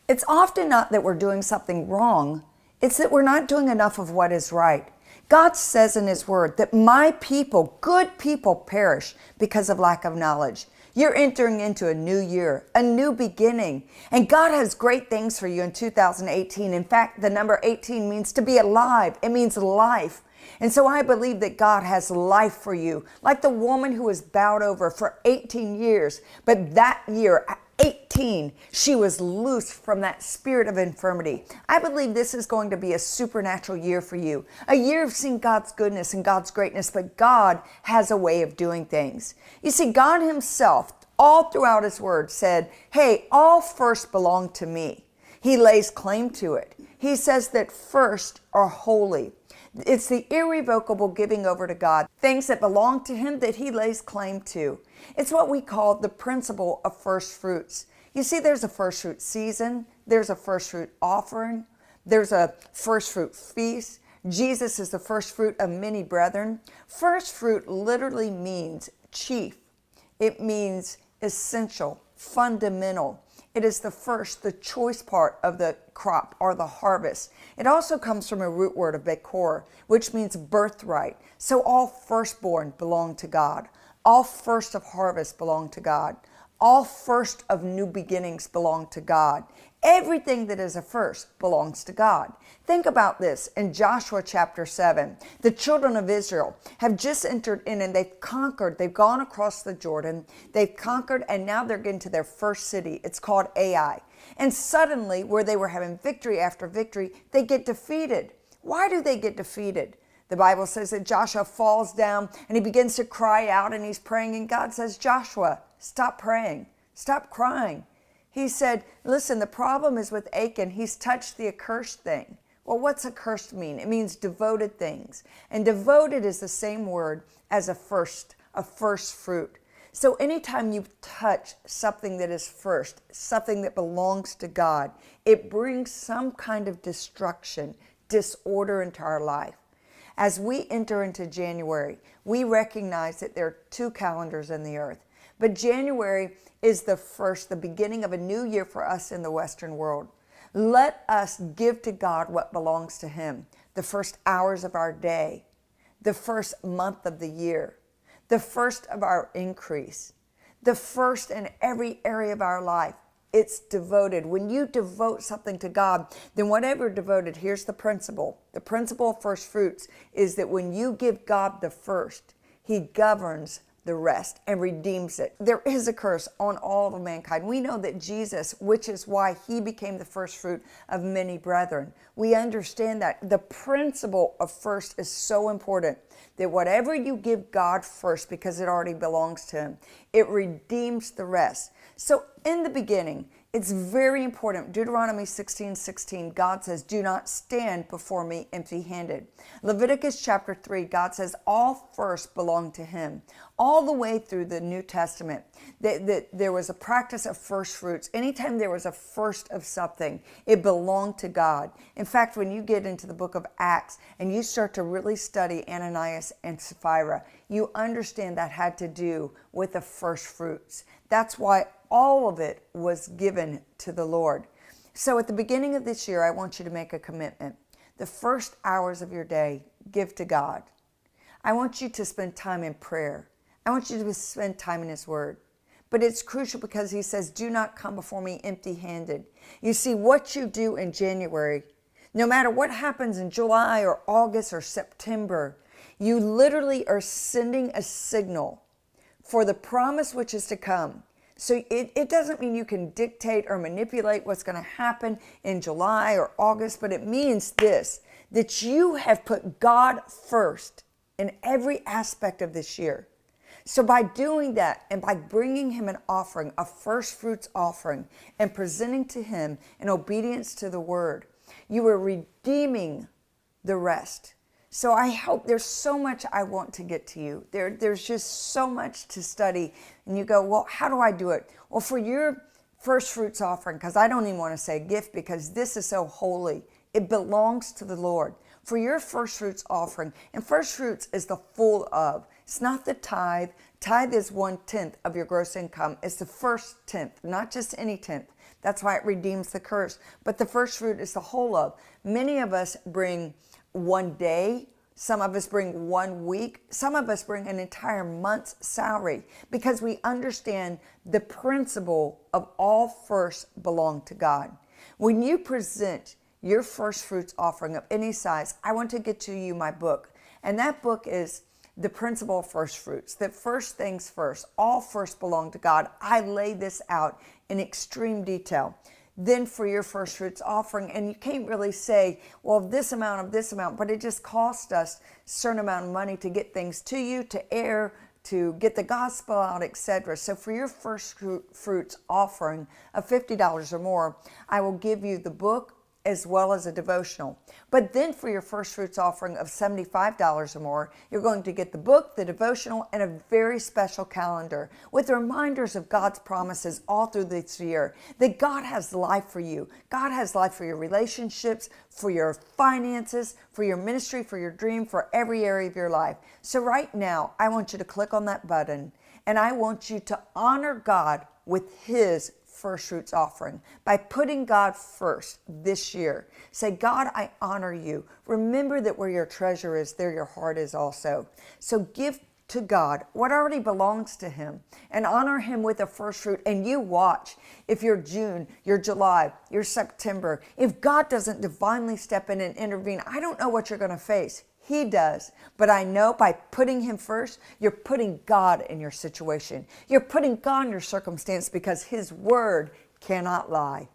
It's often not that we're doing something wrong, it's that we're not doing enough of what is right. God says in His Word that my people, good people, perish because of lack of knowledge. You're entering into a new year, a new beginning, and God has great things for you in 2018. In fact, the number 18 means to be alive. It means life. And so I believe that God has life for you, like the woman who was bowed over for 18 years, but that year, 18, she was loosed from that spirit of infirmity. I believe this is going to be a supernatural year for you, a year of seeing God's goodness and God's greatness, but God has a way of doing things. You see, God Himself, all throughout His Word, said, hey, all first belong to me. He lays claim to it. He says that first are holy. It's the irrevocable giving over to God, things that belong to Him that He lays claim to. It's what we call the principle of first fruits. You see, there's a first fruit season, there's a first fruit offering, there's a first fruit feast. Jesus is the first fruit of many brethren. First fruit literally means chief. It means essential, fundamental. It is the first, the choice part of the crop or the harvest. It also comes from a root word of bekor, which means birthright. So all firstborn belong to God. All first of harvest belong to God. All first of new beginnings belong to God. Everything that is a first belongs to God. Think about this in Joshua chapter 7. The children of Israel have just entered in and they've conquered. They've gone across the Jordan. They've conquered and now they're getting to their first city. It's called Ai. And suddenly, where they were having victory after victory, they get defeated. Why do they get defeated? The Bible says that Joshua falls down and he begins to cry out and he's praying. And God says, Joshua, stop praying. Stop crying. He said, listen, the problem is with Achan. He's touched the accursed thing. Well, what's accursed mean? It means devoted things. And devoted is the same word as a first fruit. So anytime you touch something that is first, something that belongs to God, it brings some kind of destruction, disorder into our life. As we enter into January, we recognize that there are two calendars in the earth. But January is the first, the beginning of a new year for us in the Western world. Let us give to God what belongs to Him. The first hours of our day, the first month of the year, the first of our increase, the first in every area of our life. It's devoted. When you devote something to God, then whatever devoted, here's the principle. The principle of first fruits is that when you give God the first, He governs the rest and redeems it. There is a curse on all of mankind. We know that Jesus, which is why He became the first fruit of many brethren. We understand that the principle of first is so important that whatever you give God first, because it already belongs to Him, it redeems the rest. So in the beginning, it's very important. Deuteronomy 16:16, God says, do not stand before me empty-handed. Leviticus chapter 3, God says, all first belong to Him. All the way through the New Testament, there was a practice of first fruits. Anytime there was a first of something, it belonged to God. In fact, when you get into the book of Acts and you start to really study Ananias and Sapphira, you understand that had to do with the first fruits. That's why all of it was given to the Lord. So at the beginning of this year, I want you to make a commitment. The first hours of your day, give to God. I want you to spend time in prayer. I want you to spend time in His Word. But it's crucial because He says, do not come before me empty-handed. You see, what you do in January, no matter what happens in July or August or September, you literally are sending a signal for the promise which is to come. So it doesn't mean you can dictate or manipulate what's going to happen in July or August, but it means this, that you have put God first in every aspect of this year. So by doing that and by bringing Him an offering, a first fruits offering, and presenting to Him in obedience to the Word, you are redeeming the rest. So I hope there's so much I want to get to you. There's just so much to study. And you go, well, how do I do it? Well, for your first fruits offering, because I don't even want to say gift because this is so holy. It belongs to the Lord. For your first fruits offering, and first fruits is the full of. It's not the tithe. Tithe is 1/10 of your gross income. It's the first tenth, not just any tenth. That's why it redeems the curse. But the first fruit is the whole of. Many of us bring one day. Some of us bring 1 week. Some of us bring an entire month's salary because we understand the principle of all firsts belong to God. When you present your first fruits offering of any size, I want to get to you my book. And that book is The Principle of First Fruits, that first things first, all first belong to God. I lay this out in extreme detail. Then for your first fruits offering, and you can't really say, well, this amount of this amount, but it just cost us a certain amount of money to get things to you, to air, to get the gospel out, etc. So for your first fruits offering of $50 or more, I will give you the book as well as a devotional. But then for your first fruits offering of $75 or more, you're going to get the book, the devotional, and a very special calendar with reminders of God's promises all through this year, that God has life for you. God has life for your relationships, for your finances, for your ministry, for your dream, for every area of your life. So right now, I want you to click on that button, and I want you to honor God with His first fruits offering by putting God first this year. Say, God, I honor you. Remember that where your treasure is, there your heart is also. So give to God what already belongs to Him and honor Him with a first fruit. And you watch, if you're June, you're July, you're September, if God doesn't divinely step in and intervene, I don't know what you're going to face. He does. But I know by putting Him first, you're putting God in your situation. You're putting God in your circumstance because His word cannot lie.